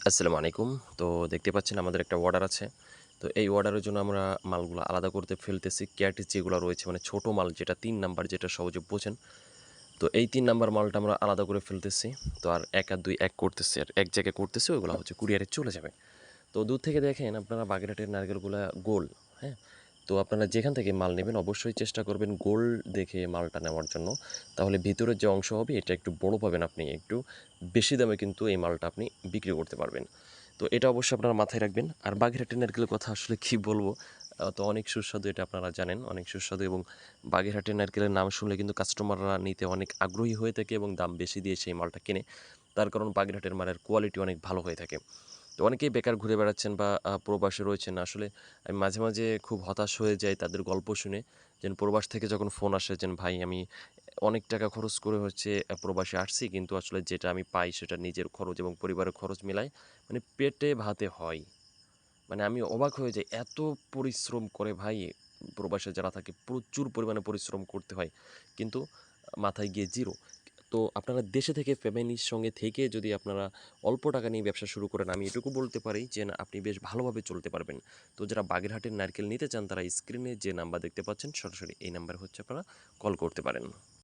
আসসালামু আলাইকুম। তো দেখতে পাচ্ছেন আমাদের একটা অর্ডার আছে। তো এই অর্ডারের জন্য আমরা মালগুলো আলাদা করতে ফেলতেছি। ক্যাট যেগুলো রয়েছে মানে ছোট মাল যেটা ৩ নাম্বার যেটা সহজে বোঝেন। তো এই ৩ নাম্বার মালটা আমরা আলাদা করে ফেলতেছি। তো আর ১ আর ২ এক করতেছি আর এক জায়গায় করতেছি ওইগুলো হচ্ছে কুরিয়ারে চলে যাবে। তো দূর থেকে দেখেন আপনারা বাগেরহাটের নারকেলগুলা গোল, হ্যাঁ? তো আপনারা যেখান থেকে মাল নেবেন অবশ্যই চেষ্টা করবেন গোল দেখে মালটা নেওয়ার জন্য। তাহলে ভিতরের যে অংশ হবে এটা একটু বড় পাবেন আপনি। একটু বেশি দামে কিন্তু এই মালটা আপনি বিক্রি করতে পারবেন। তো এটা অবশ্যই আপনারা মাথায় রাখবেন। আর বাগেরহাটের নারকেলের কথা আসলে কি বলবো? তো অনেক সুস্বাদু এটা আপনারা জানেন, অনেক সুস্বাদু এবং বাগেরহাটের নারকেলের নাম শুনলে কিন্তু কাস্টমাররা নিতে অনেক আগ্রহী হয়ে থাকে এবং দাম বেশি দিয়ে সেই মালটা কেনে। তার কারণ বাগেরহাটের মালের কোয়ালিটি অনেক ভালো হয়ে থাকে। তো অনেকেই বেকার ঘুরে বেড়াচ্ছেন বা প্রবাসে রয়েছেন। আসলে আমি মাঝে, মাঝে খুব হতাশ হয়ে যাই তাদের গল্প শুনে। যেন প্রবাস থেকে যখন ফোন আসে যেন ভাই আমি অনেক টাকা খরচ করে হচ্ছে প্রবাসে আসছি কিন্তু আসলে যেটা আমি পাই সেটা নিজের খরচ এবং পরিবারের খরচ মিলায় মানে পেটে ভাতে হয়। মানে আমি অবাক হয়ে যাই এত পরিশ্রম করে ভাই প্রবাসে যারা থাকে প্রচুর পরিমাণে পরিশ্রম করতে হয়। কিন্তু মাথায় গিয়ে জিরো। তো আপনারা দেশে থেকে ফ্যামিলির সঙ্গে থেকে যদি আপনারা অল্প টাকা নিয়ে ব্যবসা শুরু করেন আমি এটুকু বলতে পারি যে না আপনি বেশ ভালোভাবে চলতে পারবেন। তো যারা বাগেরহাটের নারকেল নিতে চান তারা স্ক্রিনে যে নাম্বার দেখতে পাচ্ছেন সরাসরি এই নাম্বারে হচ্ছে আপনারা কল করতে পারেন।